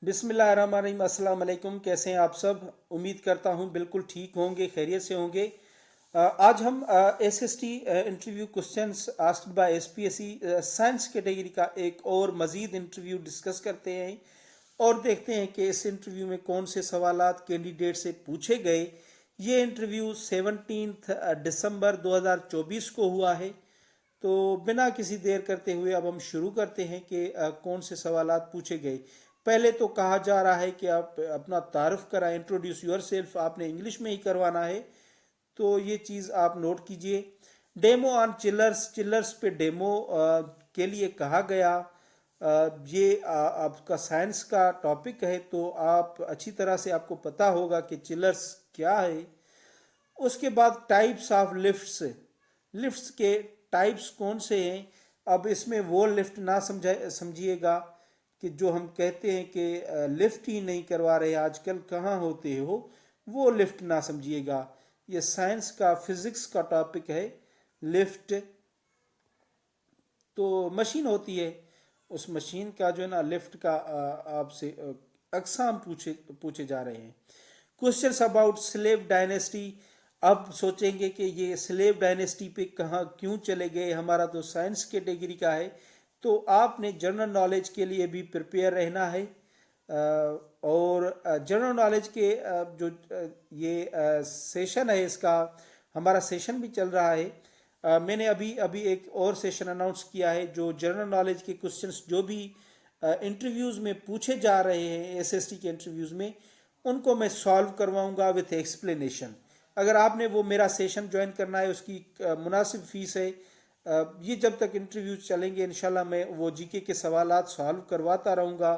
बिस्मिल्लाहिर्रहमानिर्रहीम। अस्सलाम वालेकुम। कैसे हैं आप सब? उम्मीद करता हूं बिल्कुल ठीक होंगे, खैरियत से होंगे। आज हम SST interview questions asked by SPSC science category का एक और मज़ीद इंटरव्यू डिस्कस करते हैं और देखते हैं कि इस इंटरव्यू में कौन से सवालात कैंडिडेट से पूछे गए। ये इंटरव्यू 17 दिसंबर 2024 को हुआ है। तो बिना किसी देर करते हुए अब हम शुरू करते हैं कि कौन से सवालात पूछे गए। पहले तो कहा जा रहा है कि आप अपना तारुफ कराएं, इंट्रोड्यूस योर सेल्फ, आपने इंग्लिश में ही करवाना है, तो ये चीज़ आप नोट कीजिए। डेमो ऑन चिल्लर्स, चिल्लर्स पे डेमो के लिए कहा गया। ये आपका साइंस का टॉपिक है तो आप अच्छी तरह से आपको पता होगा कि चिल्लर्स क्या है। उसके बाद टाइप्स ऑफ लिफ्ट्स, लिफ्ट्स के टाइप्स कौन से हैं। अब इसमें वो लिफ्ट ना समझिएगा कि जो हम कहते हैं कि लिफ्ट ही नहीं करवा रहे आजकल, कहाँ होते हो, वो लिफ्ट ना समझिएगा। ये साइंस का फिजिक्स का टॉपिक है। लिफ्ट तो मशीन होती है, उस मशीन का जो है ना लिफ्ट का आपसे अकसाम पूछे पूछे जा रहे हैं। Questions about slave dynasty. अब सोचेंगे कि ये स्लेव डायनेस्टी पे कहाँ क्यों चले गए, हमारा तो साइंस कैटेगरी का है, तो आपने जनरल नॉलेज के लिए भी प्रिपेयर रहना है। और जनरल नॉलेज के जो ये सेशन है, इसका हमारा सेशन भी चल रहा है। मैंने अभी अभी एक और सेशन अनाउंस किया है जो जनरल नॉलेज के क्वेश्चंस जो भी इंटरव्यूज़ में पूछे जा रहे हैं एसएसटी के इंटरव्यूज़ में, उनको मैं सॉल्व करवाऊंगा विथ एक्सप्लेनेशन। अगर आपने वो मेरा सेशन ज्वाइन करना है, उसकी मुनासिब फ़ीस है। ये जब तक इंटरव्यू चलेंगे इंशाल्लाह मैं वो जीके के सवालात सॉल्व करवाता रहूँगा।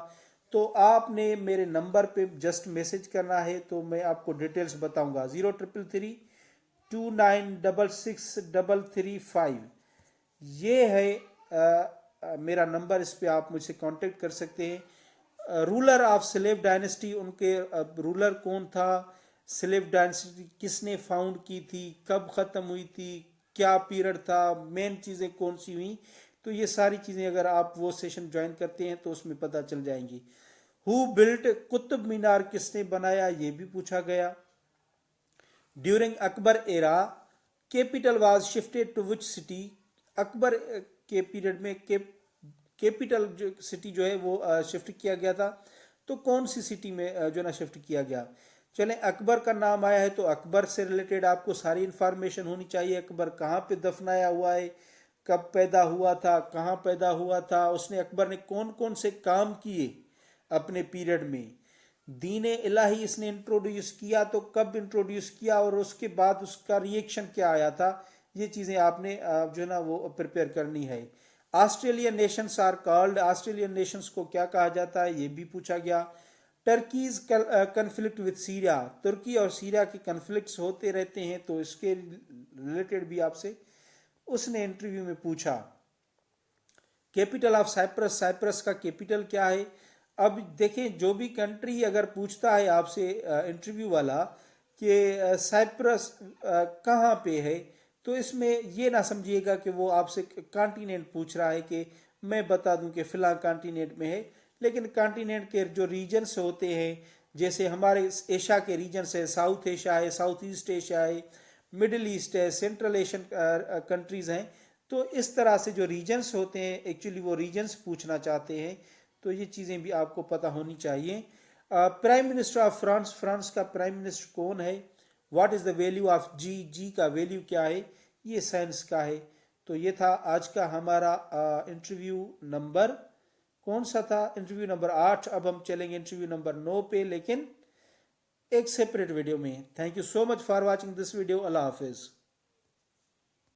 तो आपने मेरे नंबर पे जस्ट मैसेज करना है तो मैं आपको डिटेल्स बताऊंगा। 033329663335 ये है मेरा नंबर। इस पे आप मुझसे कांटेक्ट कर सकते हैं। रूलर ऑफ स्लेव डायनेस्टी, उनके रूलर कौन था, स्लेव डायनेस्टी किसने फाउंड की थी, कब ख़त्म हुई थी, क्या पीरियड था, मेन चीज़ें कौन सी हुई, तो ये सारी चीज़ें अगर आप वो सेशन ज्वाइन करते हैं तो उसमें पता चल जाएंगी। हु बिल्ट, कुतुब मीनार किसने बनाया, ये भी पूछा गया। During Akbar era capital was shifted to which city. Akbar के पीरियड में कैपिटल जो सिटी जो है वो शिफ्ट किया गया था, तो कौन सी सिटी में जो ना शिफ्ट किया गया। चलें, अकबर का नाम आया है तो अकबर से रिलेटेड आपको सारी इंफॉर्मेशन होनी चाहिए। अकबर कहाँ पे दफनाया हुआ है, कब पैदा हुआ था, कहाँ पैदा हुआ था, उसने अकबर ने कौन कौन से काम किए अपने पीरियड में, दीन इलाही इसने इंट्रोड्यूस किया तो कब इंट्रोड्यूस किया और उसके बाद उसका रिएक्शन क्या आया था। ये चीज़ें आपने जो है ना वो प्रिपेयर करनी है। Australian nations are called, Australian nations को क्या कहा जाता है, ये भी पूछा गया। टर्कीज कन्फ्लिक्ट विद सीरिया, तुर्की और सीरिया के कन्फ्लिक्ट्स होते रहते हैं तो इसके रिलेटेड भी आपसे उसने इंटरव्यू में पूछा। कैपिटल ऑफ साइप्रस, साइप्रस का कैपिटल क्या है। अब देखें, जो भी कंट्री अगर पूछता है आपसे इंटरव्यू वाला कि साइप्रस कहाँ पे है, तो इसमें ये ना समझिएगा कि वो आपसे कॉन्टिनेंट पूछ रहा है कि मैं बता दूं कि फ़िलहाल कॉन्टिनेंट में है। लेकिन कॉन्टिनेंट के जो रीजन्स होते हैं, जैसे हमारे एशिया के रीजन्स है, साउथ एशिया है, साउथ ईस्ट एशिया है, मिडिल ईस्ट है, सेंट्रल एशियन कंट्रीज़ हैं, तो इस तरह से जो रीजन्स होते हैं एक्चुअली वो रीजन्स पूछना चाहते हैं, तो ये चीज़ें भी आपको पता होनी चाहिए। Prime minister of France, France का प्राइम मिनिस्टर कौन है। What is the value of G, G का वैल्यू क्या है, ये साइंस का है। तो ये था आज का हमारा इंटरव्यू नंबर, कौन सा था, इंटरव्यू नंबर 8। अब हम चलेंगे इंटरव्यू नंबर 9 पे, लेकिन एक सेपरेट वीडियो में। Thank you so much for watching this video. अल्लाह हाफिज़।